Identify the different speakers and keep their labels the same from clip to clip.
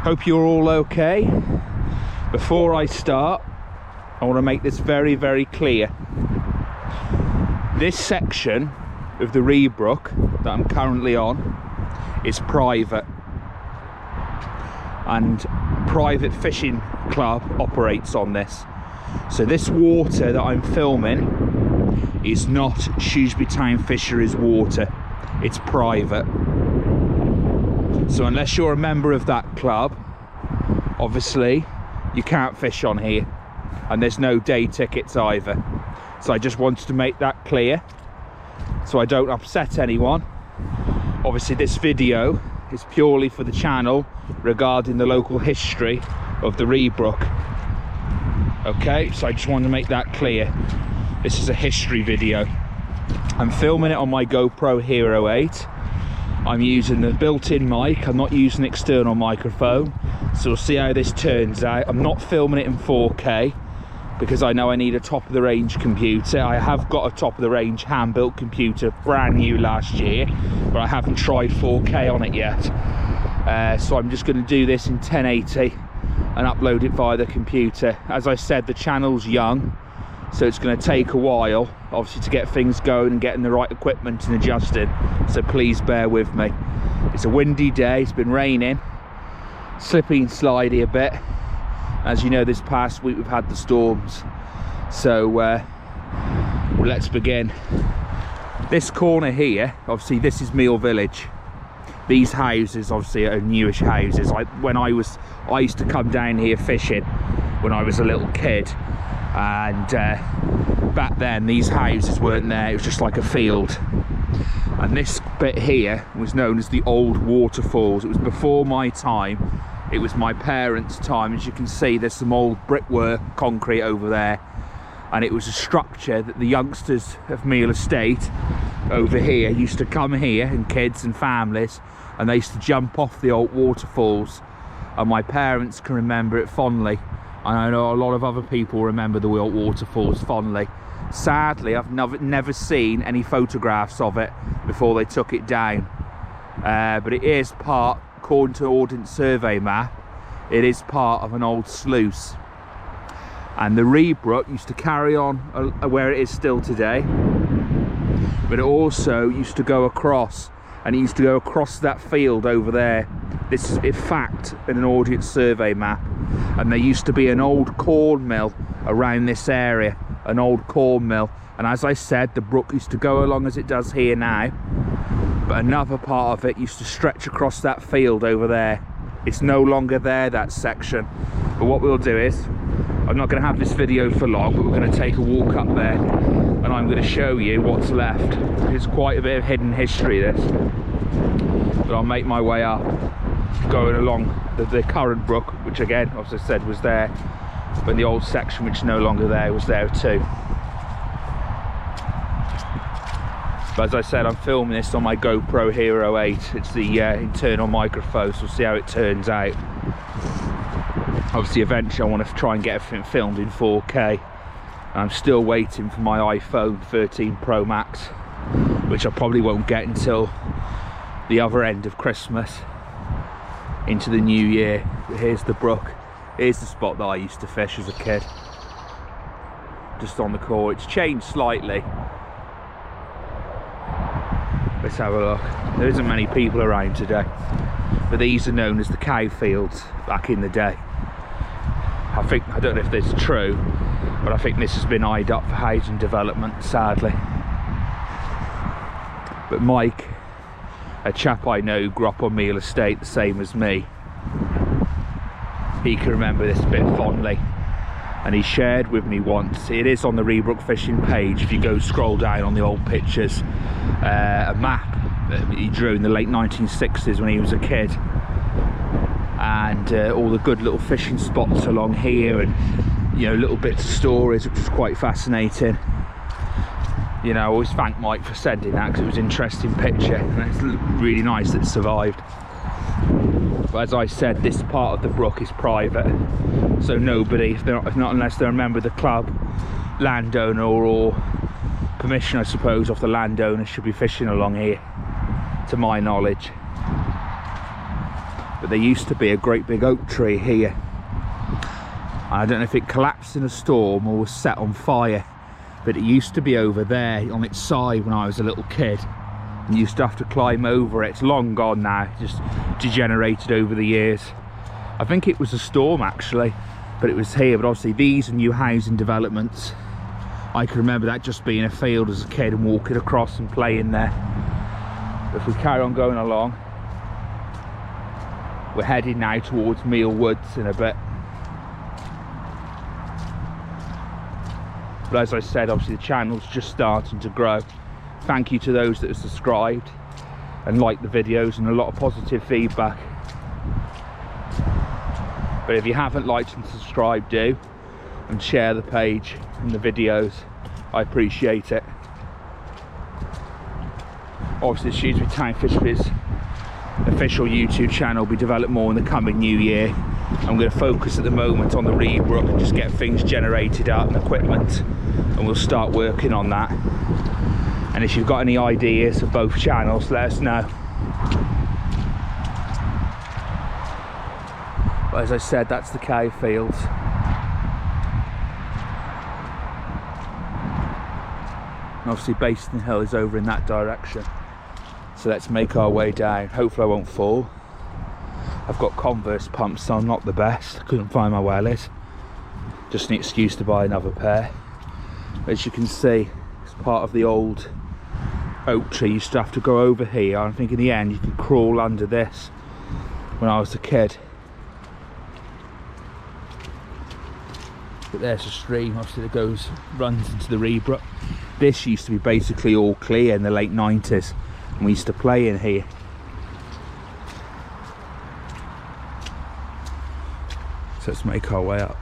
Speaker 1: Hope you're all okay. Before I start, I want to make this very, very clear. This section of the Rea Brook that I'm currently on is private, and a private fishing club operates on this. So this water that I'm filming is not Shrewsbury Town Fisheries water, it's private. So unless you're a member of that club, obviously you can't fish on here, and there's no day tickets either. So I just wanted to make that clear so I don't upset anyone. Obviously this video is purely for the channel regarding the local history of the Rea Brook. Okay, so I just wanted to make that clear. This is a history video. I'm filming it on my GoPro Hero 8. I'm using the built-in mic, I'm not using an external microphone, so we'll see how this turns out. I'm not filming it in 4K because I know I need a top-of-the-range computer. I have got a top-of-the-range hand-built computer, brand new last year, but I haven't tried 4K on it yet. So I'm just going to do this in 1080 and upload it via the computer. As I said, the channel's young, so it's going to take a while, obviously, to get things going and getting the right equipment and adjusting. So please bear with me. It's a windy day, it's been raining, slippy and slidey a bit. As you know, this past week we've had the storms. So let's begin. This corner here, obviously this is Meole village. These houses obviously are newish houses. I used to come down here fishing when I was a little kid, and back then these houses weren't there, it was just like a field. And this bit here was known as the old waterfalls. It was before my time, it was my parents' time. As you can see, there's some old brickwork, concrete over there, and it was a structure that the youngsters of Meole Estate over here used to come here, and kids and families, and they used to jump off the old waterfalls, and my parents can remember it fondly, and I know a lot of other people remember the old waterfalls fondly. Sadly, I've never seen any photographs of it before they took it down, but it is part, according to Ordnance Survey map, it is part of an old sluice. And the Rea Brook used to carry on where it is still today, but it also used to go across, and it used to go across that field over there. This is in fact in an Ordnance Survey map, and there used to be an old corn mill around this area, an old corn mill, and as I said, the brook used to go along as it does here now, but another part of it used to stretch across that field over there. It's no longer there, that section. But what we'll do is, I'm not going to have this video for long, but we're going to take a walk up there and I'm going to show you what's left. It's quite a bit of hidden history, this, but I'll make my way up, going along the current brook, which again, as I said, was there, but the old section which is no longer there was there too. But as I said, I'm filming this on my GoPro Hero 8. It's the internal microphone, so we'll see how it turns out. Obviously, eventually I want to try and get everything filmed in 4K. And I'm still waiting for my iPhone 13 Pro Max, which I probably won't get until the other end of Christmas, into the new year. But here's the brook. Here's the spot that I used to fish as a kid. Just on the core. It's changed slightly. Let's have a look. There isn't many people around today, but these are known as the cow fields back in the day. I don't know if this is true, but I think this has been eyed up for housing development, sadly. But Mike, a chap I know who grew up on Meole Estate the same as me, he can remember this bit fondly, and he shared with me once, it is on the Rea Brook fishing page, if you go scroll down on the old pictures, a map that he drew in the late 1960s when he was a kid, and all the good little fishing spots along here, and you know, little bits of stories, which was quite fascinating. You know, I always thank Mike for sending that, because it was an interesting picture, and it's really nice that it survived. But as I said, this part of the brook is private, so nobody, if not unless they're a member of the club, landowner, or permission, I suppose, off the landowner, should be fishing along here, to my knowledge. but there used to be a great big oak tree here. I don't know if it collapsed in a storm or was set on fire, but it used to be over there on its side when I was a little kid, and used to have to climb over it. It's long gone now, just degenerated over the years. I think it was a storm actually, but it was here. But obviously these are new housing developments. I can remember that just being a field as a kid and walking across and playing there. But if we carry on going along, we're heading now towards Meole Woods in a bit. But as I said, obviously the channel's just starting to grow. Thank you to those that have subscribed and liked the videos, and a lot of positive feedback. But if you haven't liked and subscribed, do, and share the page and the videos. I appreciate it. Obviously the Shrewsbury Town Fisheries official YouTube channel will be developed more in the coming new year. I'm going to focus at the moment on the Rea Brook and just get things generated up and equipment, and we'll start working on that. And if you've got any ideas for both channels, let us know. But as I said, that's the cow fields. And obviously Basin Hill is over in that direction. So let's make our way down. Hopefully I won't fall. I've got Converse pumps on, not the best. I couldn't find my wellies. Just an excuse to buy another pair. But as you can see, it's part of the old oak tree. You used to have to go over here. I think in the end you could crawl under this when I was a kid. But there's a stream obviously that runs into the Rea Brook. This used to be basically all clear in the late 90s, and we used to play in here. So let's make our way up.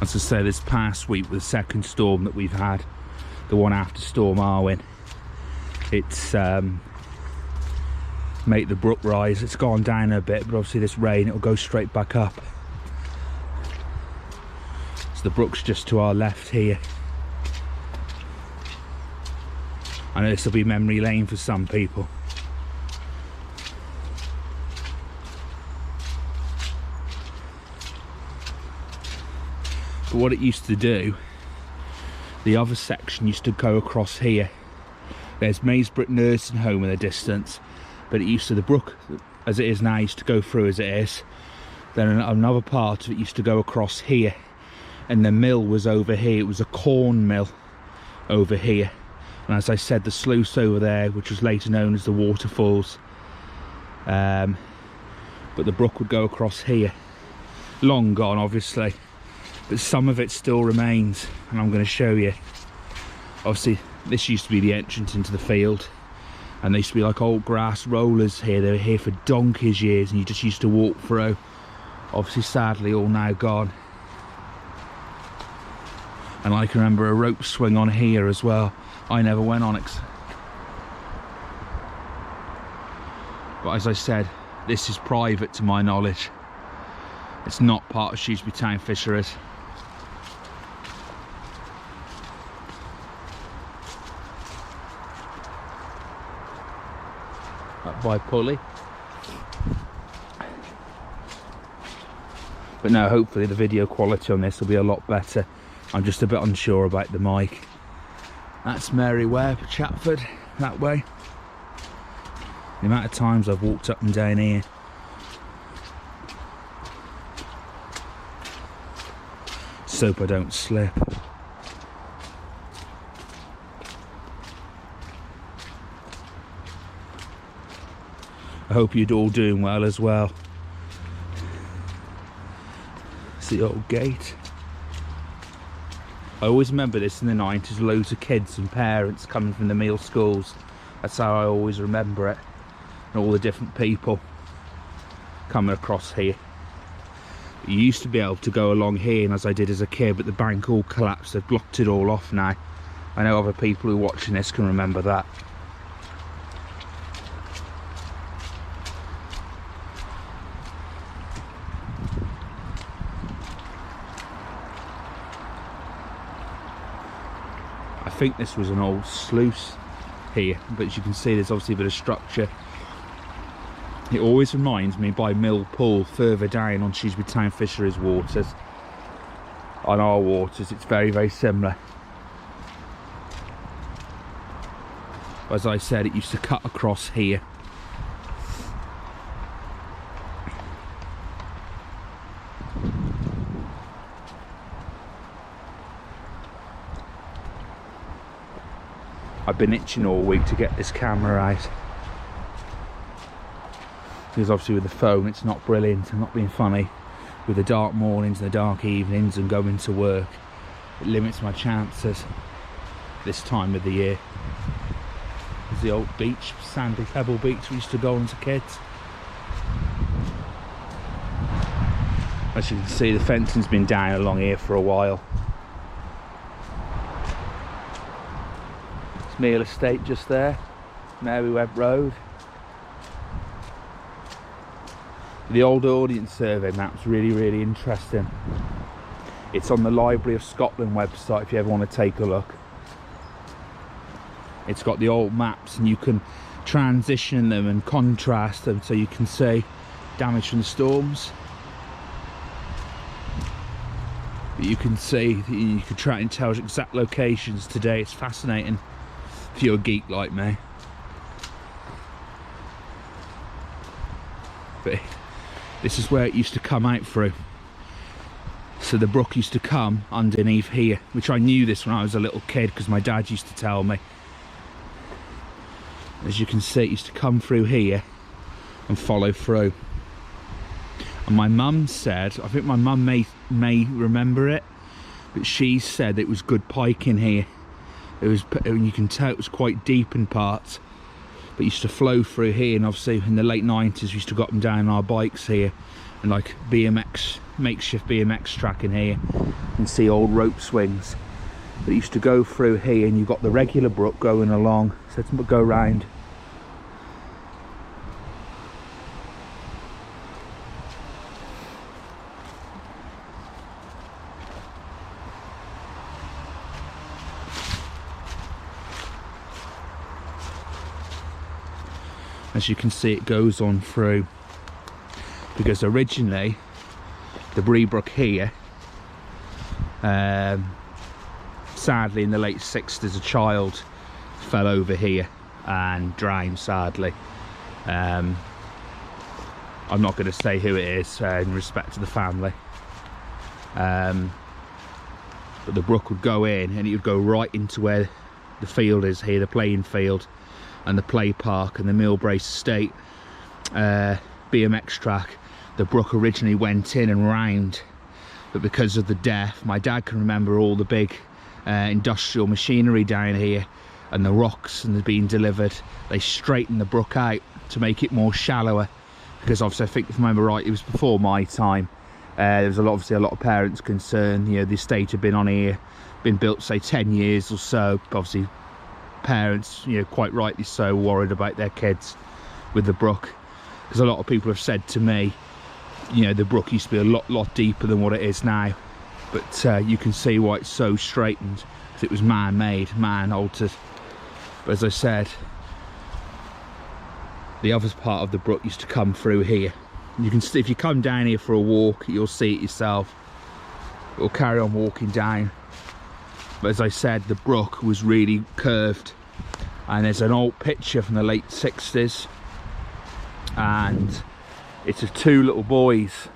Speaker 1: As I say, this past week with the second storm that we've had, the one after Storm Arwen, it's made the brook rise. It's gone down a bit, but obviously this rain, it'll go straight back up. So the brook's just to our left here. I know this will be memory lane for some people. But what it used to do, the other section used to go across here. There's Maysbrook Nursing Home in the distance, but it used to, the brook as it is now used to go through as it is. Then another part of it used to go across here, and the mill was over here. It was a corn mill over here, and as I said, the sluice over there, which was later known as the waterfalls. But the brook would go across here. Long gone obviously, but some of it still remains, and I'm going to show you. Obviously this used to be the entrance into the field, and they used to be like old grass rollers here. They were here for donkey's years, and you just used to walk through. Obviously sadly all now gone. And I can remember a rope swing on here as well. I never went on it. But as I said, this is private to my knowledge. It's not part of Shrewsbury Town Fisheries. Up by Pulley. But no, hopefully the video quality on this will be a lot better. I'm just a bit unsure about the mic. That's Mary Webb, Chatford, that way. The amount of times I've walked up and down here. Just hope I don't slip. I hope you're all doing well as well. It's the old gate. I always remember this in the 90s, loads of kids and parents coming from the Meole schools. That's how I always remember it. And all the different people coming across here. You used to be able to go along here, and as I did as a kid, but the bank all collapsed. They've blocked it all off now. I know other people who are watching this can remember that. think this was an old sluice here, but as you can see, there's obviously a bit of structure. It always reminds me by Mill Pool further down on Shrewsbury Town Fisheries waters. On our waters, it's very, very similar. As I said, it used to cut across here. I've been itching all week to get this camera out, because obviously with the phone it's not brilliant. I'm not being funny. With the dark mornings and the dark evenings and going to work, it limits my chances this time of the year. There's the old beach, sandy pebble beach we used to go on as kids. As you can see, the fencing's been down along here for a while. Meole estate just there, Mary Webb Road. The old audience survey map's really, really interesting. It's on the Library of Scotland website if you ever want to take a look. It's got the old maps and you can transition them and contrast them so you can see damage from the storms. But you can see, you can try and tell exact locations today. It's fascinating if you're a geek like me. But this is where it used to come out through. So the brook used to come underneath here, which I knew this when I was a little kid because my dad used to tell me. As you can see, it used to come through here and follow through. And my mum said, I think my mum may remember it, but she said it was good pike in here. It was, you can tell it was quite deep in parts, but it used to flow through here. And obviously in the late 90s we used to go up and down our bikes here, and like BMX, makeshift BMX track in here, and see old rope swings. But it used to go through here, and you've got the regular brook going along, so let's go round. As you can see, it goes on through, because originally the Rea Brook here, sadly in the late 60s, a child fell over here and drowned, sadly. I'm not going to say who it is in respect to the family, but the brook would go in and it would go right into where the field is here, the playing field and the play park and the Meole Estate BMX track. The brook originally went in and round, but because of the death, my dad can remember all the big industrial machinery down here and the rocks and being delivered. They straightened the brook out to make it more shallower, because obviously I think, if I remember right, it was before my time. There was obviously a lot of parents concerned. You know, the estate had been on here, been built say 10 years or so. Obviously parents, you know, quite rightly so, worried about their kids with the brook, because a lot of people have said to me, you know, the brook used to be a lot deeper than what it is now. But you can see why it's so straightened, because it was man-made, man-altered. But as I said, the other part of the brook used to come through here. You can see, if you come down here for a walk, you'll see it yourself. We'll carry on walking down. But as I said, the brook was really curved, and there's an old picture from the late 60s, and it's of two little boys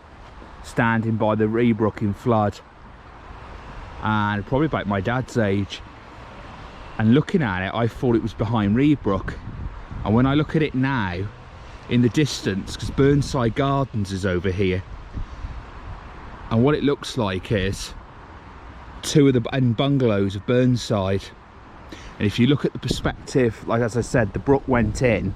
Speaker 1: standing by the Rea Brook in flood, and probably about my dad's age. And looking at it, I thought it was behind Rea Brook, and when I look at it now in the distance, because Burnside Gardens is over here, and what it looks like is two of the bungalows of Burnside. And if you look at the perspective, like as I said, the brook went in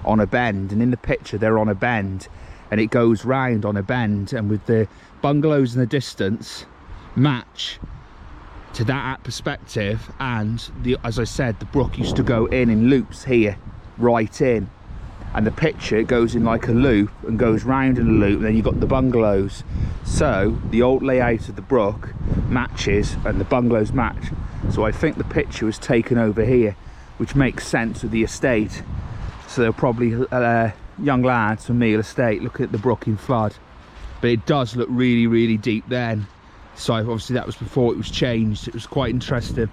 Speaker 1: on a bend, and in the picture they're on a bend and it goes round on a bend, and with the bungalows in the distance match to that perspective. And as I said, the brook used to go in loops here, right in, and the picture goes in like a loop and goes round in a loop, and then you've got the bungalows. So the old layout of the brook matches and the bungalows match. So I think the picture was taken over here, which makes sense with the estate. So they're probably young lads from Meole estate looking at the brook in flood. But it does look really, really deep then. So obviously that was before it was changed. It was quite interesting.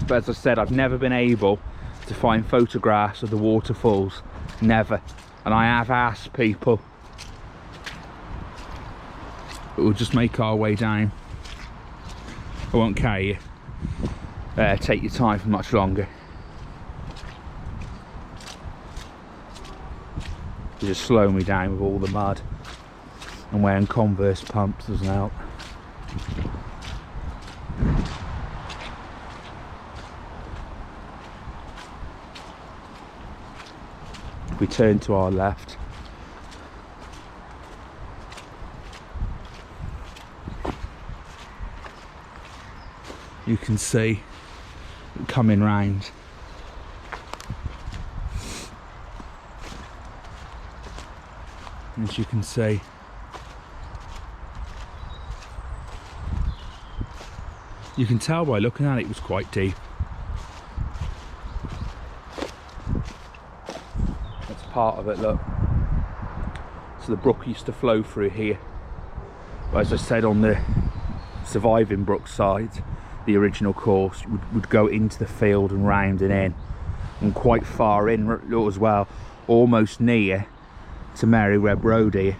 Speaker 1: But as I said, I've never been able to find photographs of the waterfalls, never. And I have asked people, but we'll just make our way down. I won't carry you, take your time for much longer. You just slow me down with all the mud, and wearing Converse pumps doesn't help. If we turn to our left, you can see coming round. As you can see, you can tell by looking at it, it was quite deep. That's part of it, look. So the brook used to flow through here. But as I said, on the surviving brook side, the original course would go into the field and round and in, and quite far in as well, almost near to Rea Brook here.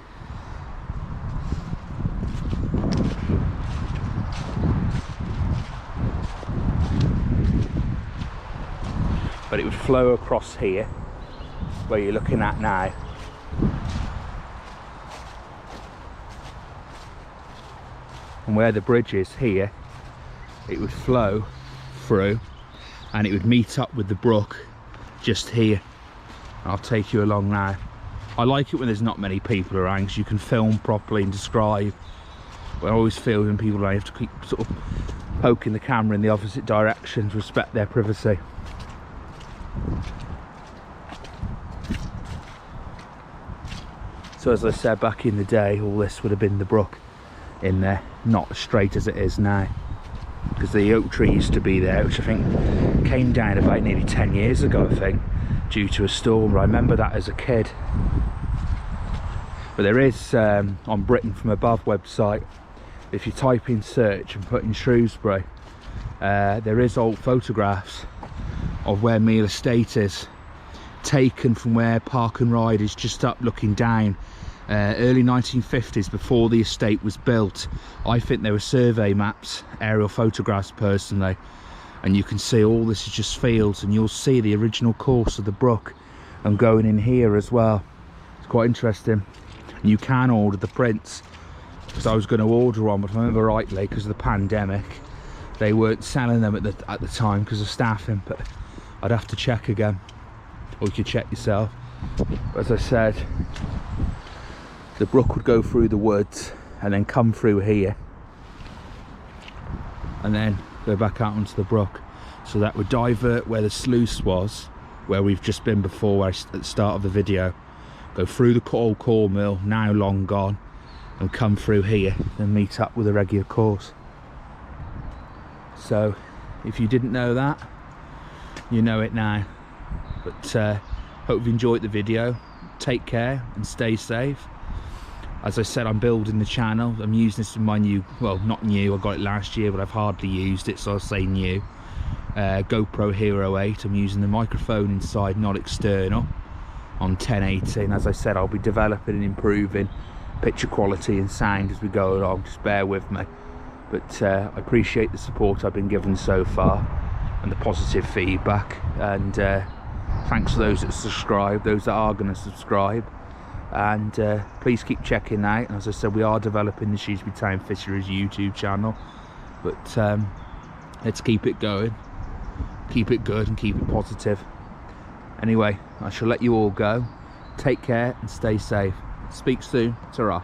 Speaker 1: But it would flow across here, where you're looking at now. And where the bridge is here, it would flow through and it would meet up with the brook just here. I'll take you along now. I like it when there's not many people around, because you can film properly and describe. But I always feel when people around, you have to keep sort of poking the camera in the opposite direction to respect their privacy. So as I said, back in the day, all this would have been the brook in there, not as straight as it is now, because the oak tree used to be there, which I think came down about nearly 10 years ago, I think, due to a storm. I remember that as a kid. But there is, on Britain From Above website, if you type in search and put in Shrewsbury, there is old photographs of where Meole Estate is, taken from where Park and Ride is, just up looking down. Early 1950s, before the estate was built. I think there were survey maps, aerial photographs personally, and you can see all this is just fields, and you'll see the original course of the brook and going in here as well. It's quite interesting. And you can order the prints, because I was going to order one, but if I remember rightly, because of the pandemic, they weren't selling them at the time because of staffing. But I'd have to check again, or you could check yourself. But as I said, the brook would go through the woods and then come through here and then go back out onto the brook. So that would divert where the sluice was, where we've just been before at the start of the video, go through the old corn mill, now long gone, and come through here and meet up with a regular course. So if you didn't know that, you know it now. But hope you enjoyed the video. Take care and stay safe. As I said, I'm building the channel. I'm using this in my new, well, not new, I got it last year, but I've hardly used it, so I'll say new. GoPro Hero 8. I'm using the microphone inside, not external, on 1080. And as I said, I'll be developing and improving picture quality and sound as we go along. Just bear with me. But I appreciate the support I've been given so far and the positive feedback. And thanks to those that subscribe, those that are going to subscribe. And please keep checking out. As I said, we are developing the Shrewsbury Town Fisheries YouTube channel, but let's keep it going, keep it good and keep it positive. Anyway, I shall let you all go. Take care and stay safe. Speak soon. Ta-ra.